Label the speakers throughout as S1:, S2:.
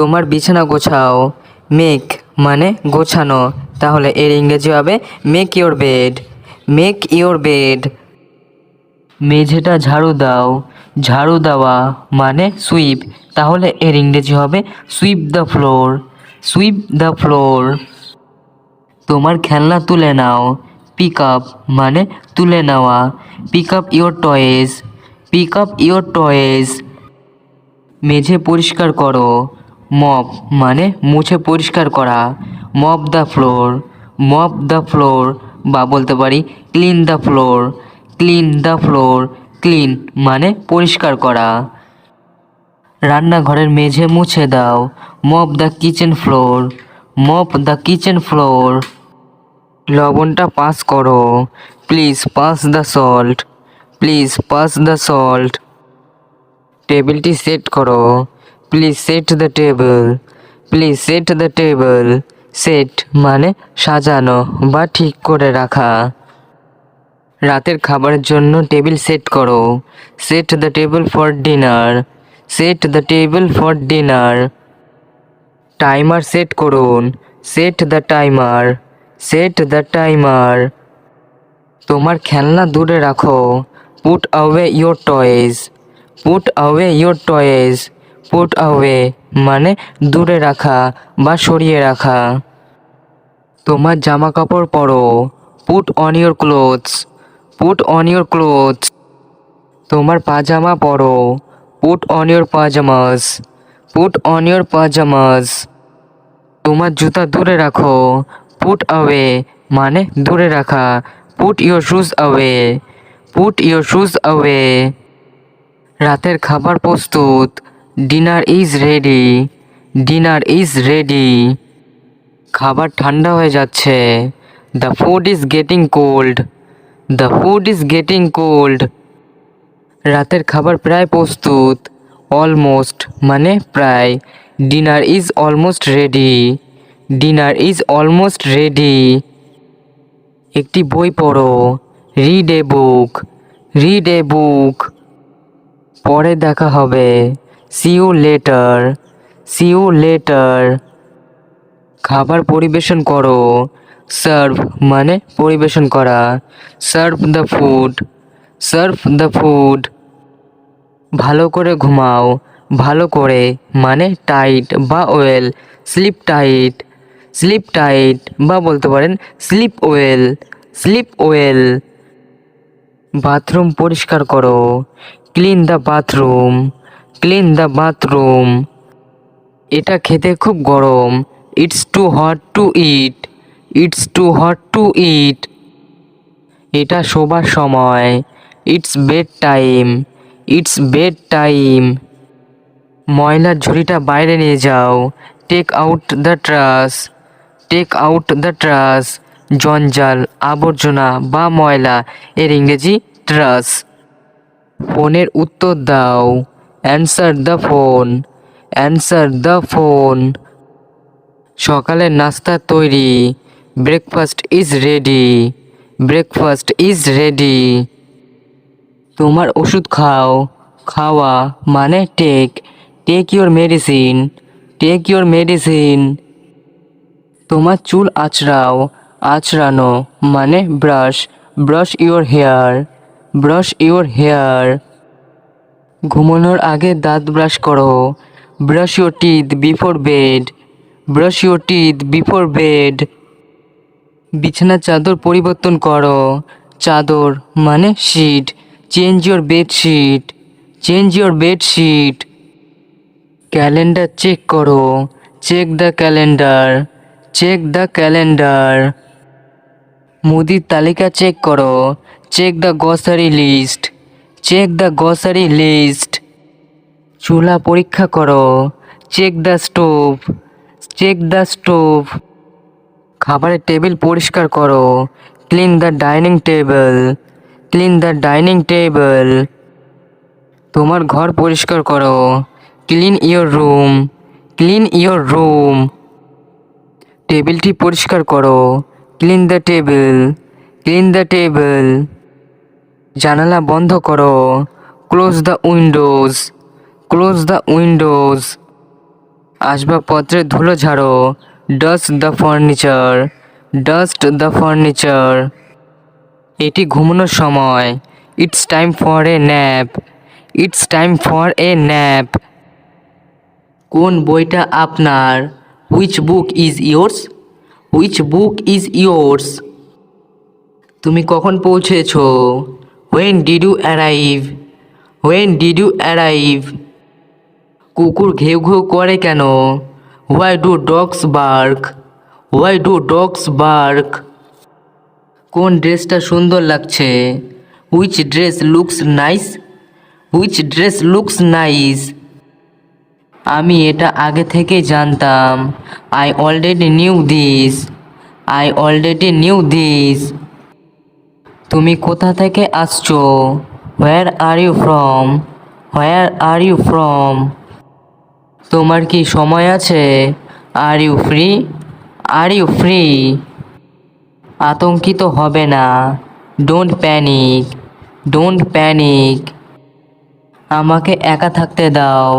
S1: তোমার বিছানা গোছাও। মেক মানে গোছানো, তাহলে এর ইংরেজি হবে make your bed. Make your bed. মেঝেটা ঝাড়ু দাও। ঝাড়ু দেওয়া মানে সুইপ, তাহলে এর ইংরেজি হবে sweep the floor. Sweep the floor. তোমার খেলনা তুলে নাও। পিক আপ মানে তুলে নেওয়া। Pick up your toys. Pick up your toys. মেঝে পরিষ্কার করো। মপ মানে মুছে পরিষ্কার করা। Mop the floor. Mop the floor, বা বলতে পারি clean the floor. Clean the floor. Clean মানে পরিষ্কার করা। রান্নাঘরের মেঝে মুছে দাও। Mop the kitchen floor. Mop the kitchen floor. লবণটা পাস করো। Please pass the salt. Please pass the salt. টেবিলটি সেট করো। Please set the table. Please set the table. Set মানে সাজানো বা ঠিক করে রাখা। রাতের খাবারের জন্য টেবিল সেট করো। Set the table for dinner. Set the table for dinner. Timer set করুন। Set the timer. Set the timer. তোমার খেলনা দূরে রাখো। Put away your toys. Put away your toys. Put away মানে দূরে রাখা বা সরিয়ে রাখা। তোমার জামা কাপড় পরো। Put on your clothes. Put on your clothes. তোমার পাজামা পরো। Put on your pyjamas. Put on your pyjamas. তোমার জুতা দূরে রাখো। পুট অ্যাওয়ে মানে দূরে রাখা। Put your shoes away. Put your shoes away. রাতের খাবার প্রস্তুত। Dinner is ready. Dinner is ready. খাবার ঠান্ডা হয়ে যাচ্ছে। The food is getting cold. The food is getting cold. রাতের খাবার প্রায় প্রস্তুত। অলমোস্ট মানে প্রায়। Dinner is almost ready. Dinner is almost ready. একটি বই পড়ো। Read a book. Read a book. পরে দেখা হবে। See you later. See you later. খাবার পরিবেশন করো। সার্ভ মানে পরিবেশন করা। Serve the food. Serve the food. ভালো করে ঘুমাও। ভালো করে মানে টাইট বা well. Sleep tight. Sleep tight, বা বলতে পারেন sleep well. Sleep well. Bathroom পরিষ্কার করো। Clean the bathroom. Clean the bathroom. এটা খেতে খুব গরম। It's too hot to eat. It's too hot to eat. এটা শোবার সময়। It's bedtime. It's bedtime. ময়লার ঝুড়িটা বাইরে নিয়ে যাও। Take out the trash. Take out the trash. জঞ্জাল, আবর্জনা বা ময়লা, এর ইংরেজি ট্রাশ। ফোনের উত্তর দাও। Answer the phone. Answer the phone. সকালের নাস্তা তৈরি। Breakfast is ready. Breakfast is ready. তোমার ওষুধ খাও। খাওয়া মানে take. Take your medicine. Take your medicine. তোমার চুল আঁচড়াও। আঁচড়ানো মানে brush. Brush your hair. Brush your hair. ঘুমানোর আগে দাঁত ব্রাশ করো। Brush your teeth before bed. Brush your teeth before bed. বিছানার চাদর পরিবর্তন করো। চাদর মানে sheet. Change your bedsheet. Change your bedsheet. Calendar check করো। Check the calendar. Check the calendar. মুদির তালিকা চেক করো। Check the grocery list. Check the grocery list. চুলা পরীক্ষা করো। Check the stove. Check the stove. খাবারের টেবিল পরিষ্কার করো। Clean the dining table. Clean the dining table. তোমার ঘর পরিষ্কার করো। Clean your room. Clean your room. টেবিলটি পরিষ্কার করো। Clean the table. Clean the table. জানালা বন্ধ করো। Close the windows. Close the Windows. আসবাবপত্রের ধুলো ঝাড়ো, dust the furniture, dust the furniture. এটি ঘুমানোর সময়, it's time for a nap, it's time for a nap. কোন বইটা আপনার? Which book is yours, which book is yours. তুমি কখন পৌঁছেছো? When did you arrive, when did you arrive. কুকুর ঘেউ ঘেউ করে কেন? Why do dogs bark, why do dogs bark. কোন ড্রেসটা সুন্দর লাগছে? Which dress looks nice, which dress looks nice. আমি এটা আগে থেকেই জানতাম। I already knew this, I already knew this. তুমি কোথা থেকে আসছো? Where are you from, where are you from. তোমার কি সময় আছে? Are you free, are you free. আতঙ্কিত হবে না, ডোন্ট প্যানিক, ডোন্ট প্যানিক। আমাকে একা থাকতে দাও,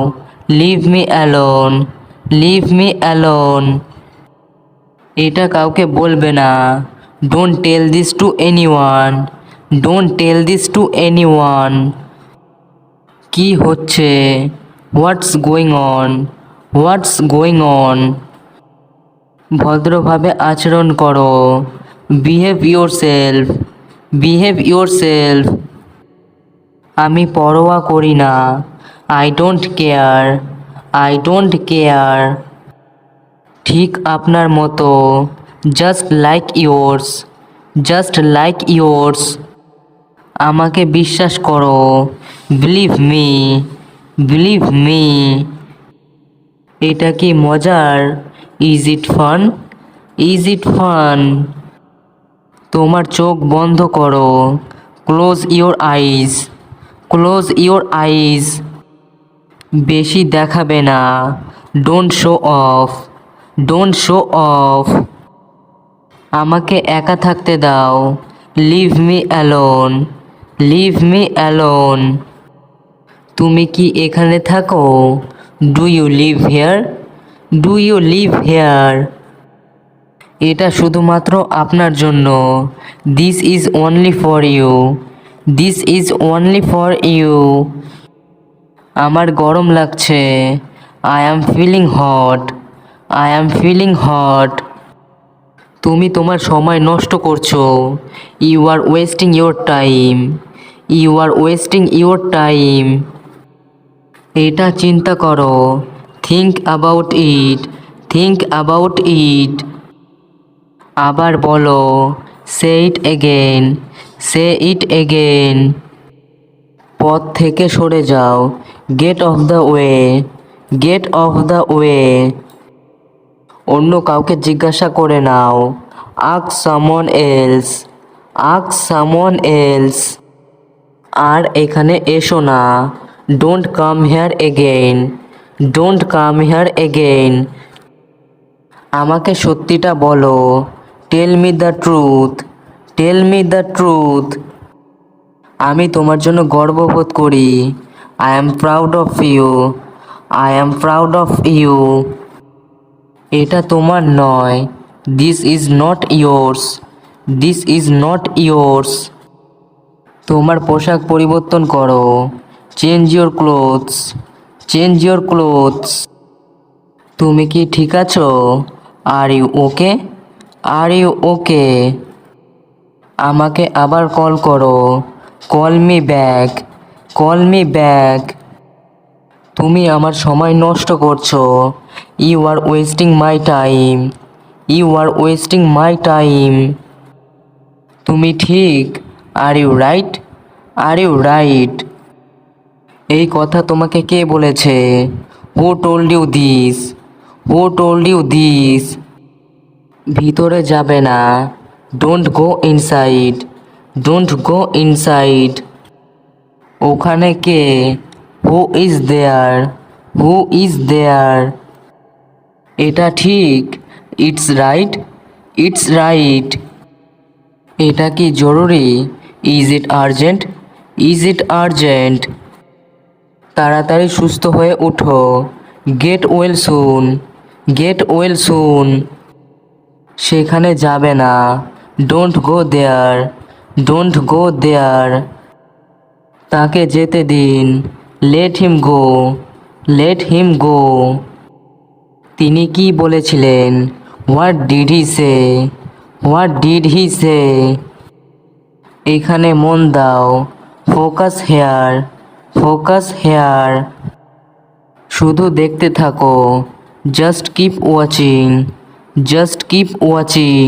S1: leave me alone, leave me alone. এটা কাউকে বলবে না, don't tell this to anyone, don't tell this to anyone. কি হচ্ছে? What's going on, what's going on. ভদ্রভাবে আচরণ করো, behave yourself, behave yourself. আমি পরোয়া করি না, I don't care, I don't care. ঠিক আপনার মতো, just like yours, just like yours. আমাকে বিশ্বাস করো, বিলিভ মি, বিলিভ মি। এটা কি মজার? Is it fun, is it fun. তোমার চোখ বন্ধ করো, close your eyes, close your eyes. বেশি দেখাবে না, don't show off, don't show off. আমাকে একা থাকতে দাও, leave me alone, leave me alone. তুমি কি এখানে থাকো? Do you live here, do you live here. এটা শুধুমাত্র আপনার জন্য, this is only for you, this is only for you. আমার গরম লাগছে, I am feeling hot, I am feeling hot. তুমি তোমার সময় নষ্ট করছো, you are wasting your time, you are wasting your time. এটা চিন্তা করো, think about it, think about it. আবার বলো, সে it again, say it again. পথ থেকে সরে যাও, get off the way, get off the way. অন্য কাউকে জিজ্ঞাসা করে নাও, ask someone else, ask someone else. আর এখানে এসো না, don't come here again, don't come here again. আমাকে সত্যিটা বলো, tell me the truth, tell me the truth. আমি তোমার জন্য গর্ববোধ করি, I am proud of you, I am proud of you. এটা তোমার নয়, this is not yours, this is not yours. তোমার পোশাক পরিবর্তন করো, change your clothes, change your clothes. তুমি কি ঠিক আছো? Are you okay, are you okay. আমাকে আবার কল করো, call me back, call me back. তুমি আমার সময় নষ্ট করছো, you are wasting my time, you are wasting my time. তুমি ঠিক, are you right, are you right. এই কথা তোমাকে কে বলেছে? Who told you this, who told you this. ভিতরে যাবে না, don't go inside, don't go inside. ওখানে কে? Who is there, who is there. এটা ঠিক, ইটস রাইট, ইটস রাইট। এটা কি জরুরি? Is it urgent, is it urgent. তাড়াতাড়ি সুস্থ হয়ে ওঠো, gate well soon, get well সুন। সেখানে যাবে না, don't go there, don't go দেয়ার। তাকে যেতে দিন, লেট হিম গো, লেট হিম গো। তিনি কি বলেছিলেন? What did he say, what did he say. এখানে মন দাও, ফোকাস হেয়ার, ফোকাস হেয়ার। শুধু দেখতে থাকো, just keep watching, just keep watching.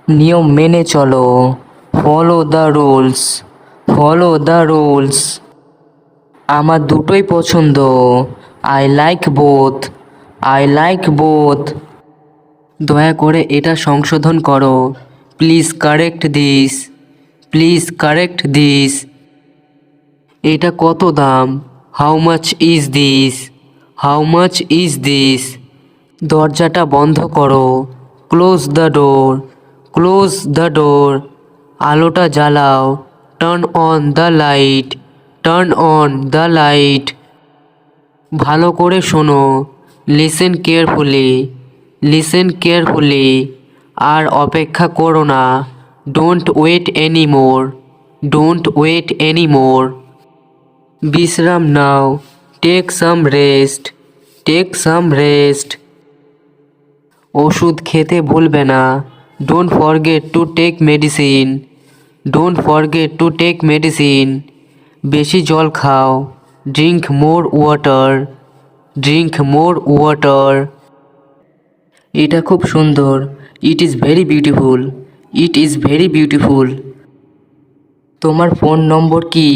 S1: নিয়ম মেনে চলো, follow the rules, follow the rules. আমার দুটোই পছন্দ, I like both, I like both. দয়া করে এটা সংশোধন করো, please correct this, please correct this. এটা কত দাম? How much is this, how much is this. দরজাটা বন্ধ করো, close the door, close the door. আলোটা জ্বালাও, turn on the light, turn on the light. ভালো করে শোনো, লিসেন কেয়ারফুলি, লিসেন কেয়ারফুলি। আর অপেক্ষা করো না, don't wait any more, don't wait any more. বিশ্রাম নাও, take some rest, take some rest. ওষুধ খেতে ভুলবে না, don't forget to take medicine, don't forget to take medicine. বেশি জল খাও, drink more water, drink more water. এটা খুব সুন্দর, it is very beautiful, it is very beautiful. তোমার ফোন নম্বর কি?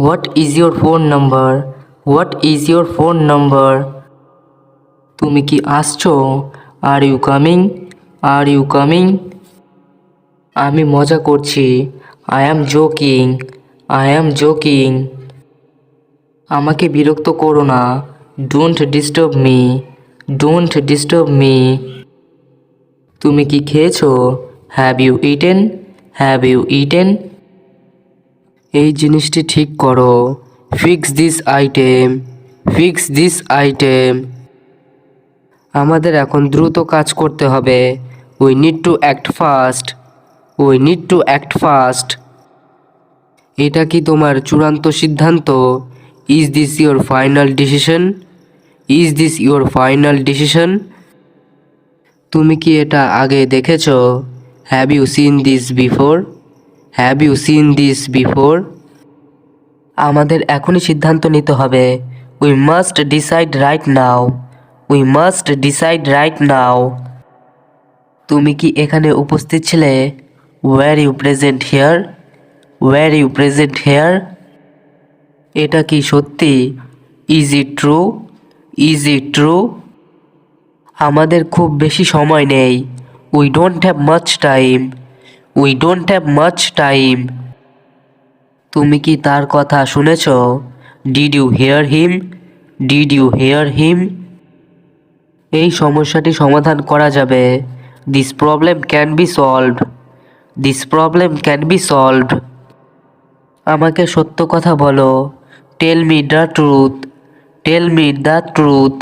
S1: What is your phone number, what is your phone number. তুমি কি আসছো? Are you coming, are you coming. আমি মজা করছি, I am joking, I am joking. আমাকে বিরক্ত করো না, don't disturb me, don't disturb me. তুমি কি খেয়েছো? Have you eaten, have you eaten. এই জিনিসটি ঠিক করো, fix this item, fix this item. আমাদের এখন দ্রুত কাজ করতে হবে, we need to act fast, we need to act fast. এটা কি তোমার চূড়ান্ত সিদ্ধান্ত? Is this your final decision, is this your final decision. তুমি কি এটা আগে দেখেছো? Have you seen this before, have you seen this before. আমাদের এখনই সিদ্ধান্ত নিতে হবে, we must decide right now, we must decide right now. তুমি কি এখানে উপস্থিত ছিলে? Were you present here, were you present here. এটা কি সত্যি? Is it true, is it true. আমাদের খুব বেশি সময় নেই, we don't have much time, we don't have much time. তুমি কি তার কথা শুনেছ? Did you hear him, did you hear him. এই সমস্যাটি সমাধান করা যাবে, this problem can be solved, this problem can be solved. আমাকে সত্য কথা বলো, tell me the truth, tell me the truth.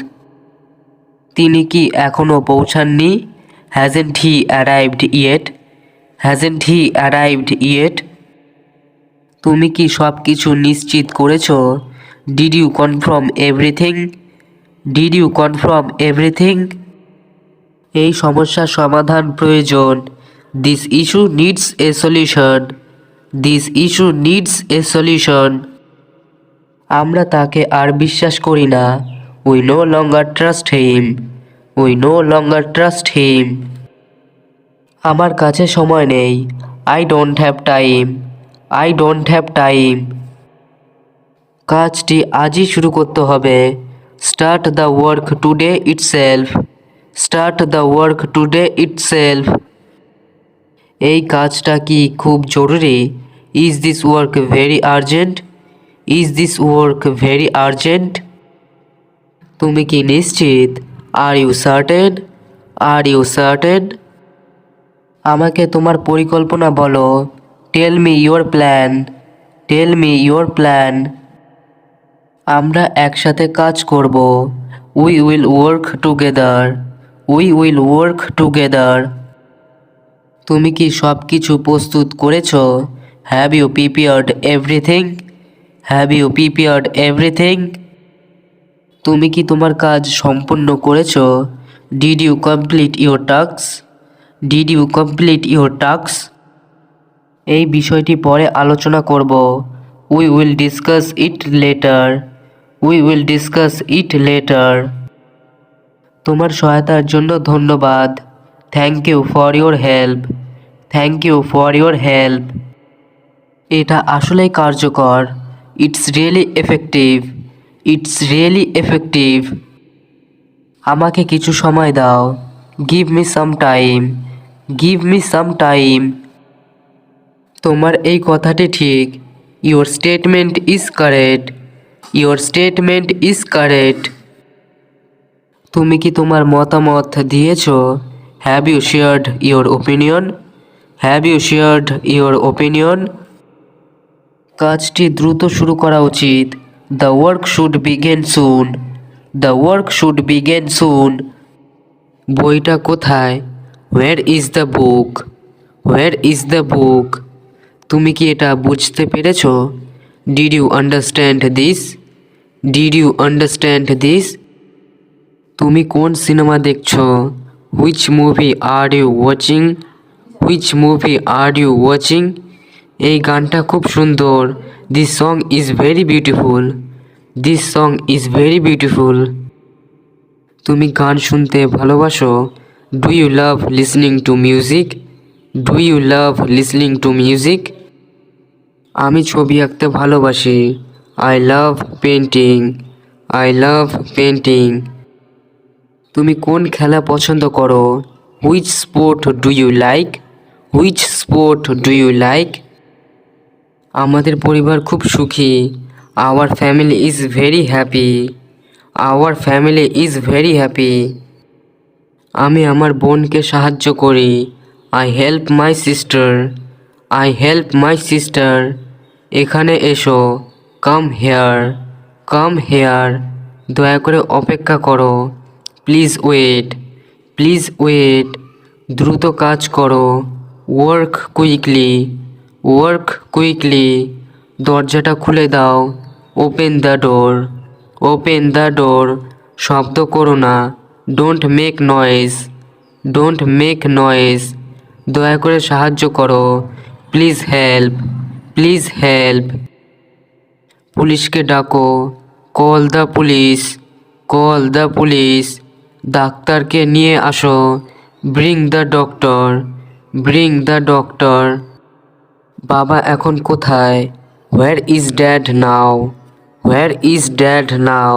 S1: তিনি কি এখনও পৌঁছাননি? Hasn't he arrived yet, hasn't he arrived yet. তুমি কি সব কিছু নিশ্চিত করেছো? Did you confirm everything, did you confirm everything. এই সমস্যার সমাধান প্রয়োজন, this issue needs a solution, this issue needs a solution. আমরা তাকে আর বিশ্বাস করি না, we no longer trust him, we no longer trust him. আমার কাছে সময় নেই, I don't have time, I don't have time. কাজটি আজই শুরু করতে হবে, start the work today itself, start the work today itself. এই কাজটা কি খুব জরুরি? Is this work very urgent, is this work very urgent. তুমি কি নিশ্চিত? Are you certain, are you certain. আমাকে তোমার পরিকল্পনা বলো, tell me your plan, tell me your plan. আমরা একসাথে কাজ করব। We will work together. We will work together. তুমি কি সব কিছু প্রস্তুত করেছো? Have you prepared everything? Have you prepared everything? তুমি কি তোমার কাজ সম্পূর্ণ করেছো? Did you complete your task? Did you complete your task? এই বিষয়টি পরে আলোচনা করব। We will discuss it later. We will discuss it later. তোমার সহায়তার জন্য ধন্যবাদ। Thank you for your help. Thank you for your help. এটা আসলেই কার্যকর। It's really effective. It's really effective. আমাকে কিছু সময় দাও। Give me some time. Give me some time. তোমার এই কথাটি ঠিক। Your statement is correct. Your statement is correct. তুমি কি তোমার মতামত দিয়েছো? Have you shared your opinion? Have you shared your opinion? কাজটি দ্রুত শুরু করা উচিত। The work should begin soon. The work should begin soon. বইটা কোথায়? Where is the book? Where is the book? তুমি কি এটা বুঝতে পেরেছো? Did you understand this? Did you understand this? তুমি কোন সিনেমা দেখছো? Which movie are you watching? Which movie are you watching? এই গানটা খুব সুন্দর। This song is very beautiful. This song is very beautiful. তুমি গান শুনতে ভালোবাসো? Do you love listening to music? Do you love listening to music? আমি ছবি আঁকতে ভালোবাসি। I love painting. I love painting. তুমি কোন খেলা পছন্দ করো? Which sport do you like? Which sport do you like? আমাদের পরিবার খুব সুখী। Our family is very happy. Our family is very happy. আমি আমার বোনকে সাহায্য করি। I help my sister. I help my sister. এখানে এসো। Come here. Come here. দয়া করে অপেক্ষা করো। Please wait. Please wait. দ্রুত কাজ করো। Work quickly. Work quickly. দরজাটা খুলে দাও। Open the door. Open the door. শব্দ করো না। Don't make noise. Don't make noise. দয়া করে সাহায্য করো। Please help. Please help. পুলিশকে ডাকো। Call the police. Call the police. ডাক্তারকে নিয়ে আসো। Bring the doctor. Bring the doctor. বাবা এখন কোথায়? Where is dad now? Where is dad now?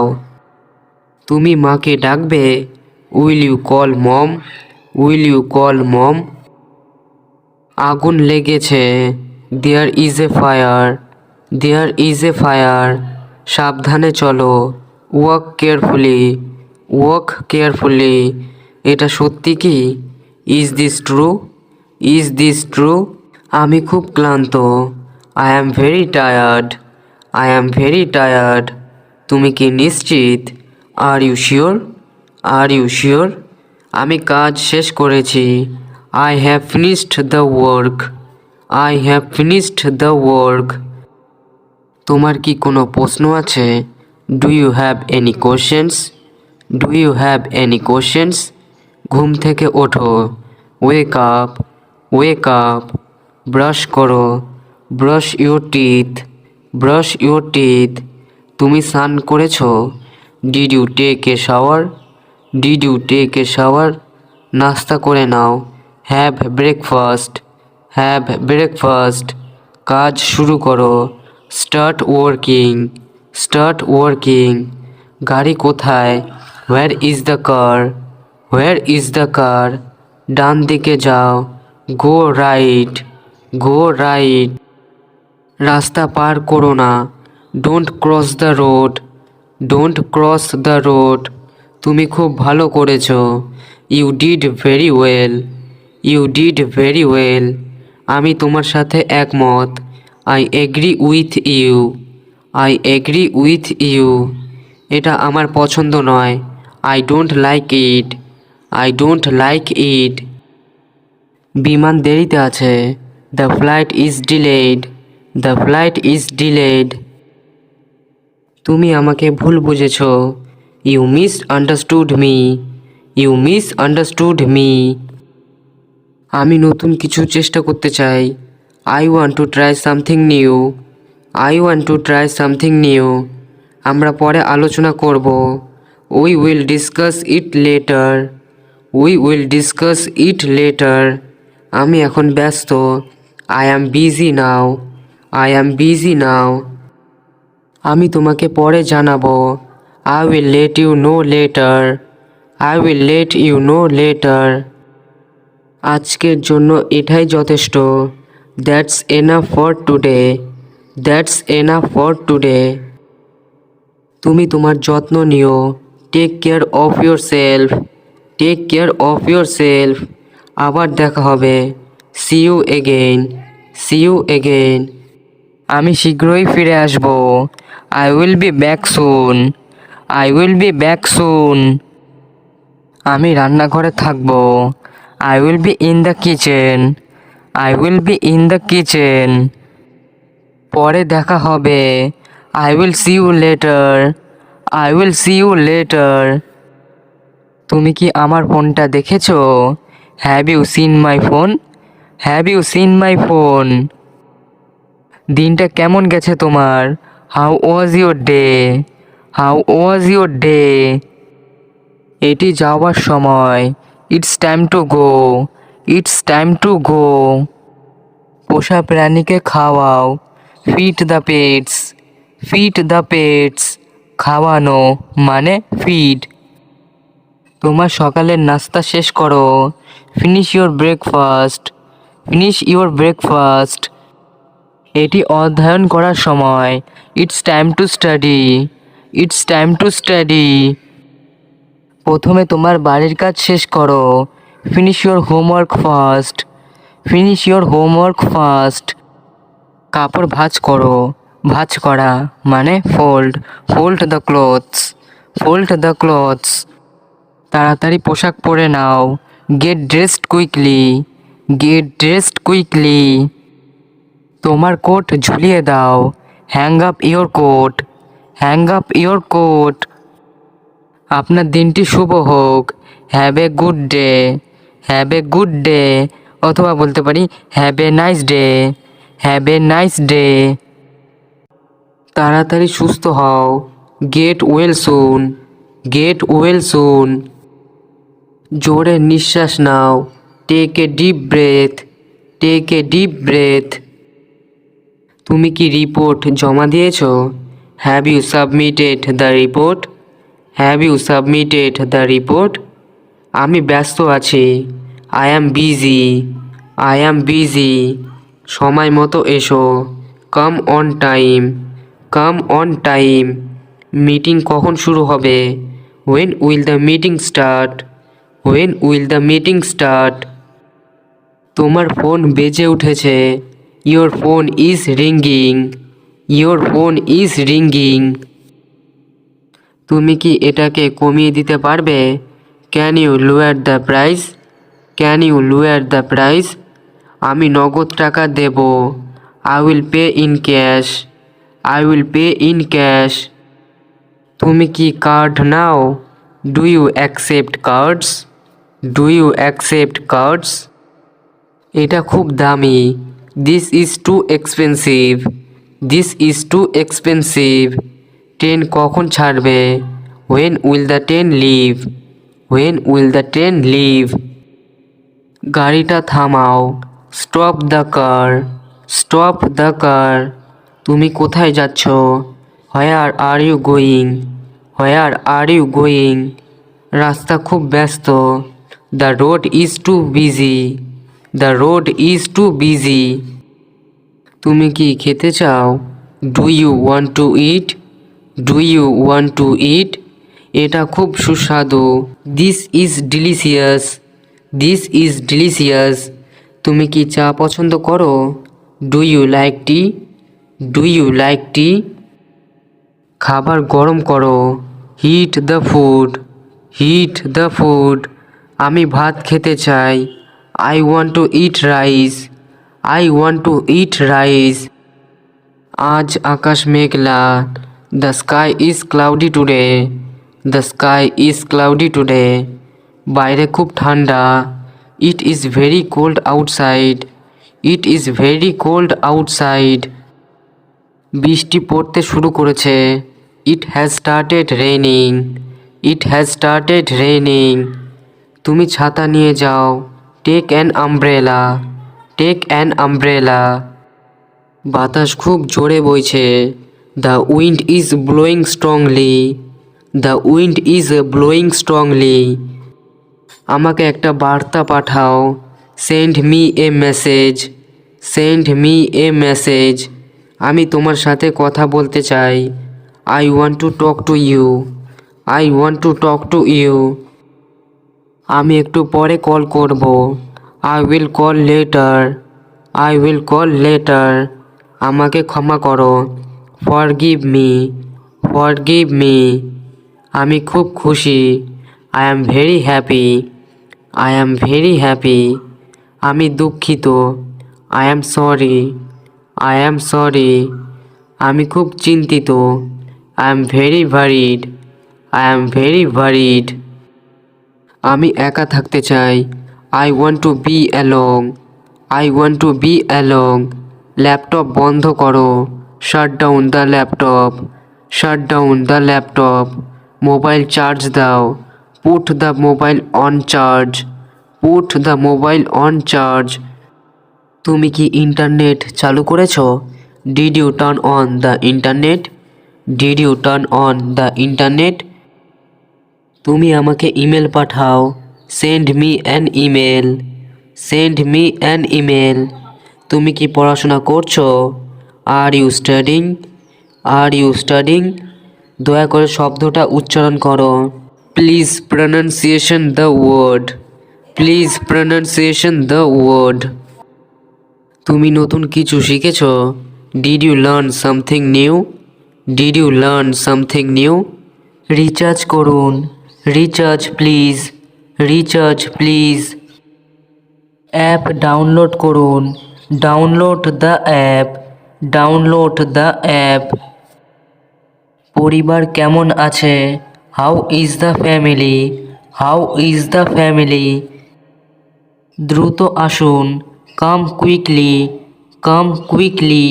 S1: তুমি মাকে ডাকবে? Will you call mom? Will you call mom? আগুন লেগেছে। There is a fire. There is a fire. সাবধানে চলো। Walk carefully. Walk carefully. এটা সত্যি কি? Is this true? Is this true? আমি খুব ক্লান্ত। I am very tired. I am very tired. তুমি কি নিশ্চিত? Are you sure? Are you sure? আমি কাজ শেষ করেছি। I have finished the work. I have finished the work. তোমার কি কোনো প্রশ্ন আছে? Do you have any questions? Do you have any questions? ঘুম থেকে ওঠো। Wake up. Wake up. Brush করো। Brush your teeth. Brush your teeth. তুমি স্নান করেছো? Did you take a shower? Did you take a shower? নাস্তা করে নাও। Have breakfast. Have breakfast. কাজ শুরু করো। Start working. Start working. গাড়ি কোথায়? Where is the car? Where is the car? ডান দিকে যাও। Go right. Go right. রাস্তা পার করো না। Don't cross the road. Don't cross the road. তুমি খুব ভালো করেছো। You did very well. You did very well. আমি তোমার সাথে একমত। I agree with you. I agree with you. এটা আমার পছন্দ নয়। I don't like it. I don't like it. বিমান দেরিতে আছে। The flight is delayed. The flight is delayed. তুমি আমাকে ভুল বুঝেছ। You misunderstood me. You misunderstood me. আমি নতুন কিছু চেষ্টা করতে চাই। I want to try something new. I want to try something new. আমরা পরে আলোচনা করব। We will discuss it later. We will discuss it later. আমি এখন ব্যস্ত। I am busy now. I am busy now. আমি তোমাকে পরে জানাবো। I will let you know later. I will let you know letter. আজকের জন্য এটাই যথেষ্ট। That's enough for today. That's enough for today. তুমি তোমার যত্ন নিও। Take care of yourself. Take care of yourself. আবার দেখা হবে। See you again. See you again. আমি শীঘ্রই ফিরে আসব। I will be back soon. I will be back soon. আমি রান্নাঘরে থাকব। I will be in the kitchen. I will be in the kitchen. পরে দেখা হবে। I will see you later. I will see you later. তুমি কি আমার ফোনটা দেখেছো? Have you seen my phone? Have you seen my phone? দিনটা কেমন গেছে তোমার? How was your day? How was your day? এটি যাওয়ার সময়। It's time to go. It's time to go. পোষা প্রাণীকে খাওয়াও। Feed the pets. Feed the pets. খাওয়ানো মানে ফিড। তোমার সকালের নাস্তা শেষ করো। Finish your breakfast. Finish your breakfast. এটি অধ্যয়ন করার সময়। It's time to study. It's time to study. প্রথমে তোমার বাড়ির কাজ শেষ করো। Finish your homework first. Finish your homework first. কাপড় ভাঁজ করো। ভাঁজ করা মানে fold. Fold the clothes. Fold the clothes. তাড়াতাড়ি পোশাক পরে নাও। Get dressed quickly. Get dressed quickly. তোমার কোট ঝুলিয়ে দাও। Hang up your coat. Hang up your coat. আপনার দিনটি শুভ হোক। Have a good day. Have a good day. অথবা বলতে পারি have a nice day. Have a nice day. তাড়াতাড়ি সুস্থ হও। Get well soon. Get well soon. জোরে নিঃশ্বাস নাও। Take a deep breath. Take a deep breath. তুমি কি রিপোর্ট জমা দিয়েছো? Have you submitted the report? Have you submitted the report? আমি ব্যস্ত আছি। I am busy. I am busy. সময় মতো এসো। Come on time. Come on time. Meeting কখন শুরু হবে? When will the meeting start? When will the meeting start? তোমার ফোন বেজে উঠেছে। Your phone is ringing. Your phone is ringing. তুমি কি এটাকে কমিয়ে দিতে পারবে? Can you lower the price? Can you lower the price? আমি নগদ টাকা দেব। I will pay in cash. I will pay in cash. তুমি কি কার্ড নাও? Do you accept cards? Do you accept cards? এটা খুব দামি। This is too expensive. This is too expensive. Train কখন ছাড়বে? When will the train leave? When will the train leave? গাড়িটা থামাও। Stop the car. Stop the car. তুমি কোথায় যাচ্ছ? Where are you going? Where are you going? রাস্তা খুব ব্যস্ত। The road is too busy. The road is too busy. তুমি কি খেতে চাও? Do you want to eat? Do you want to eat? এটা খুব সুস্বাদু। This is delicious. This is delicious. তুমি কি চা পছন্দ করো? Do you like tea? Do you like tea? খাবার গরম করো, heat the food, heat the food. আমি ভাত খেতে চাই, I want to eat rice, I want to eat rice. আজ আকাশ মেঘলা, the sky is cloudy today, the sky is cloudy today. বাইরে খুব ঠান্ডা, it is very cold outside, it is very cold outside. বৃষ্টি পড়তে শুরু করেছে, it has started raining, it has started raining. তুমি ছাতা নিয়ে যাও, take an umbrella, take an umbrella. বাতাস খুব জোরে বইছে, the wind is blowing strongly, the wind is blowing strongly. আমাকে একটা বার্তা পাঠাও, send me a message, send me a message. আমি তোমার সাথে কথা বলতে চাই, I want to talk to you, I want to talk to you. আমি একটু পরে কল করব, I will call later, I will call letter. আমাকে ক্ষমা করো, ফরগিভ মি, ফরগিভ মি। আমি খুব খুশি, I am very happy, I am very happy. আমি দুঃখিত, I am sorry, I am sorry. আমি খুব চিন্তিত, I am very worried, I am very worried. আমি একা থাকতে চাই, I want to be alone, I want to be alone. Laptop বন্ধ করো, shut down the laptop, shut down the laptop. Mobile charge দাও, put the mobile on charge, put the mobile on charge. তুমি কি internet চালু করেছো? Did you turn on the internet, did you turn on the internet. তুমি আমাকে email পাঠাও, send me an email, send me an email. তুমি কি পড়াশোনা করছো? Are you studying, are you studying. দয়া করে শব্দটা উচ্চারণ করো, please pronunciation the word, please pronunciation the word. তুমি নতুন কিছু শিখেছো? Did you learn something new, did you learn something new. Recharge করুন, recharge please, recharge please. App download করুন, download the app, download the app. পরিবার কেমন আছে? How is the family, how is the family. দ্রুত আসুন, come quickly, come quickly.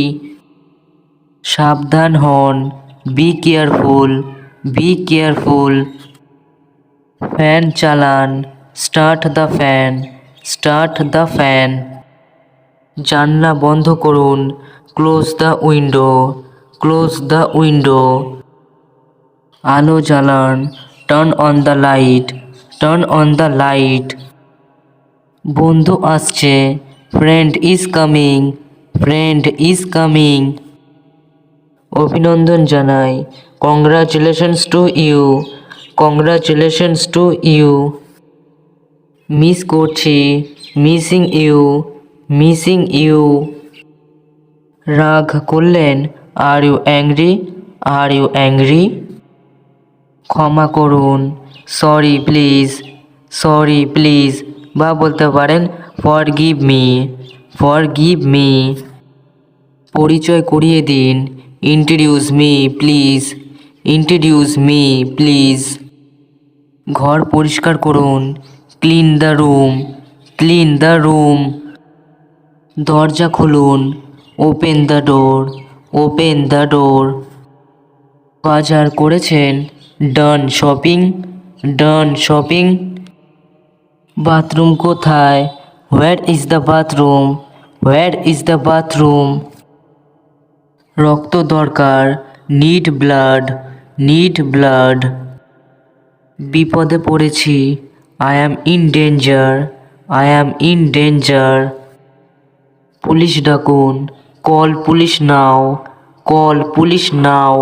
S1: সাবধান হন, be careful, be careful. Fan চালান, start the fan, start the fan. জানলা বন্ধ করুন, close the window, close the window. আলো জ্বালান, turn on the light, turn on the light. বন্ধু আসছে, friend is coming, friend is coming. অভিনন্দন জানাই, congratulations to you, congratulations to you. Miss করছি, মিসিং ইউ, মিসিং ইউ। রাগ করলেন, are you angry, are you angry. ক্ষমা করুন, sorry please, sorry please. বা বলতে পারেন ফরগিভ মি, ফরগিভ মি। পরিচয় করিয়ে দিন, introduce me please, introduce me please. ঘর পরিষ্কার করুন, clean the room, clean the room. দরজা খুলুন, open the door, open the door. বাজার করেছেন, done shopping, done shopping. Bathroom কোথায়? Where is the bathroom, where is the bathroom. রক্ত দরকার, নিড ব্লাড, নিড ব্লাড। বিপদে পড়েছি, I am in danger, I am in danger. Police ডাকুন, call police now, call police now.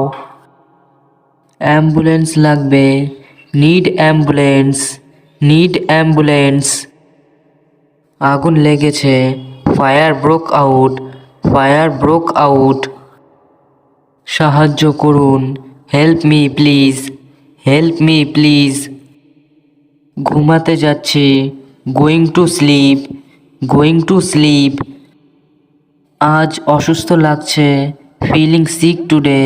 S1: Ambulance লাগবে, need ambulance, need ambulance. আগুন লেগেছে, fire broke out, fire broke out. সাহায্য করুন, help me please, help me please. ঘুমাতে যাচ্ছি, going to sleep, going to sleep. আজ অসুস্থ লাগছে, feeling sick today,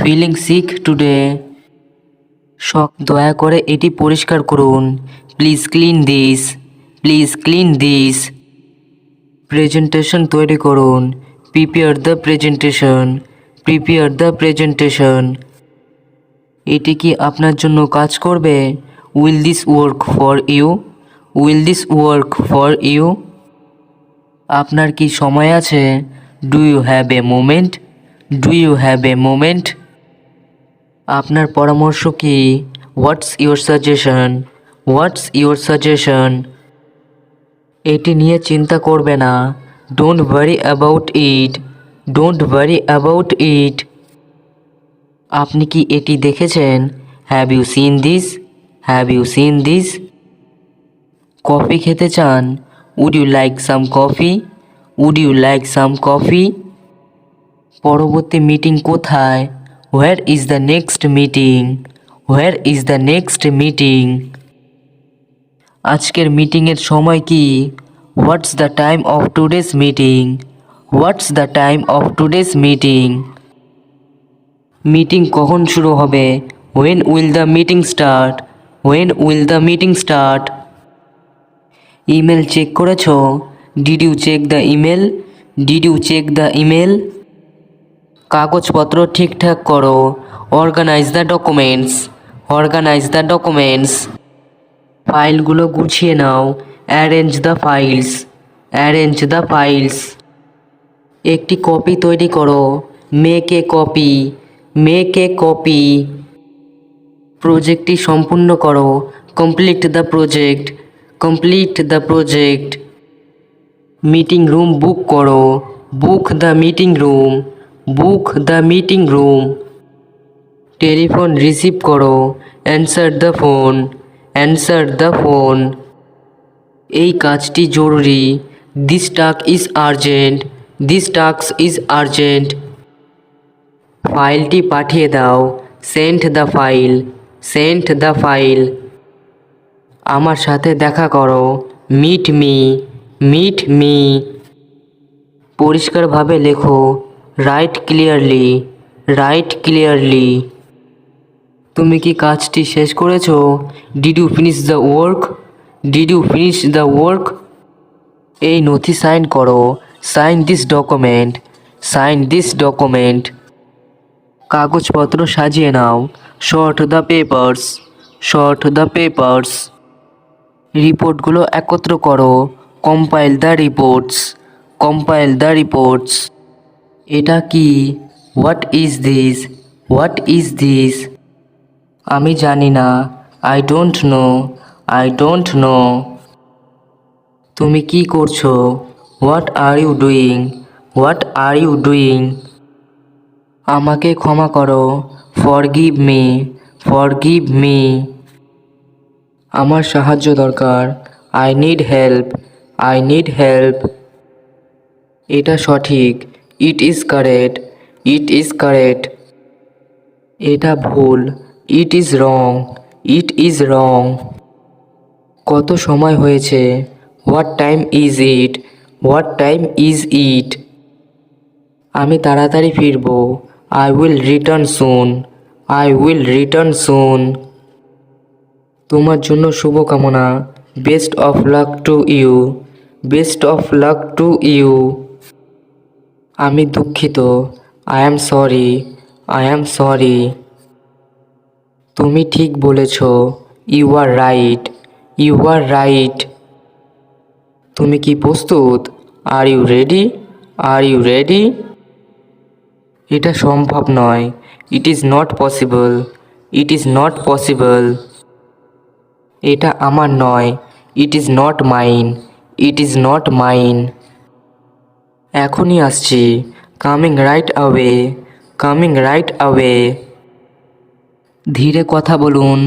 S1: feeling sick today. দয়া করে এটি পরিষ্কার করুন, please clean this, please clean this. Presentation তৈরি করুন, prepare the presentation, prepare the presentation. এটি কি আপনার জন্য কাজ করবে? Will this work for you, will this work for you. আপনার কি সময় আছে? Do you have a moment, do you have a moment. আপনার পরামর্শ কি? What's your suggestion, what's your suggestion. এটি নিয়ে চিন্তা করবে না, don't worry about it, don't worry about it. আপনি কি এটি দেখেছেন? Have you seen this, have you seen this. Coffee খেতে চান? Would you like some coffee, would you like some coffee. পরবর্তী মিটিং কোথায়? Where is the next meeting, where is the next meeting. আজকের মিটিংয়ের সময় কি? What's the time of today's meeting, what's the time of today's meeting. Meeting কখন শুরু হবে? When will the meeting start, when will the meeting start. Email check করেছো? Did you check the email, did you check the email. কাগজপত্র ঠিকঠাক করো, organise the documents, organise the documents. ফাইলগুলো গুছিয়ে নাও, arrange the files, arrange the files. একটি copy তৈরি করো, make a copy, make a copy. প্রজেক্টটি সম্পূর্ণ করো, complete the project, complete the project. Meeting room book করো, book the meeting room, book the meeting room. Telephone receive করো, answer the phone, answer the phone. এই কাজটি জরুরি, this task is urgent, this task is urgent. ফাইলটি পাঠিয়ে দাও, send the file, send the file. আমার সাথে দেখা করো, মিট মি, মিট মি। পরিষ্কারভাবে লেখো, রাইট ক্লিয়ারলি, রাইট ক্লিয়ারলি। তুমি কি কাজটি শেষ করেছো? Did you finish the work, did you finish the work. এই নথি সাইন করো, sign this document, sign this document. কাগজপত্র সাজিয়ে নাও, sort the papers, sort the papers. রিপোর্টগুলো একত্র করো, compile the reports, compile the reports. এটা কি? What is this, what is this. আমি জানি না, I don't know, I don't know. তুমি কি করছো? What are you doing, what are you doing. আমাকে ক্ষমা করো, ফরগিভ মি, ফরগিভ মি। আমার সাহায্য দরকার, I need help, I need help. এটা সঠিক, it is correct, it is correct. এটা ভুল, it is wrong, it is wrong. কত সময় হয়েছে? What time is it, what time is it. আমি তাড়াতাড়ি ফিরব, I will return soon, I will return soon. তোমার জন্য শুভকামনা, best of luck to you, best of luck to you. আমি দুঃখিত, I am sorry, I am sorry. তুমি ঠিক বলেছ, you are right, you are right. তুমি কি প্রস্তুত? Are you ready, are you ready. এটা সম্ভব নয়, it is not possible, it is not possible. এটা আমার নয়, it is not mine, it is not mine. এখনই আসছি, coming right away, coming right away. ধীরে কথা বলুন,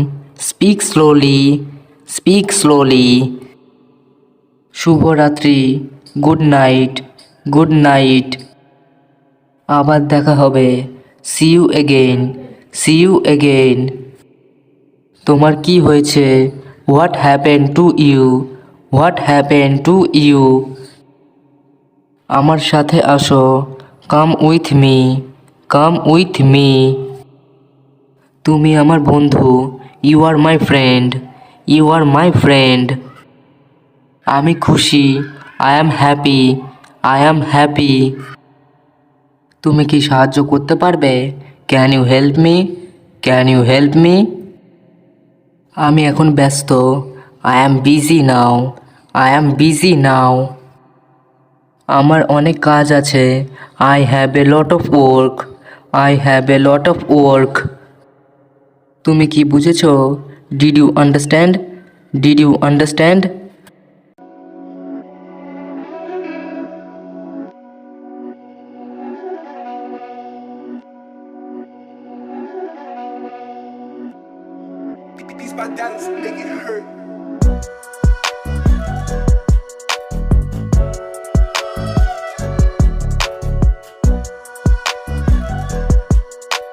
S1: স্পিক স্লোলি, স্পিক স্লোলি। শুভরাত্রি, গুড নাইট, গুড নাইট। আবার দেখা হবে, see you again, see you again. তোমার কি হয়েছে? What happen to you? What happen to you? আমার সাথে আসো। Come with me. Come with me. তুমি আমার বন্ধু। You are my friend. You are my friend. আমি খুশি। I am happy. I am happy. তুমি কি সাহায্য করতে পারবে? Can you help me? Can you help me? আমি এখন ব্যস্ত। I am busy now. I am busy now. আমার অনেক কাজ আছে। I have a lot of work. I have a lot of work. তুমি কি বুঝেছো? Did you understand? Did you understand?
S2: Beats by Dallas, make it hurt.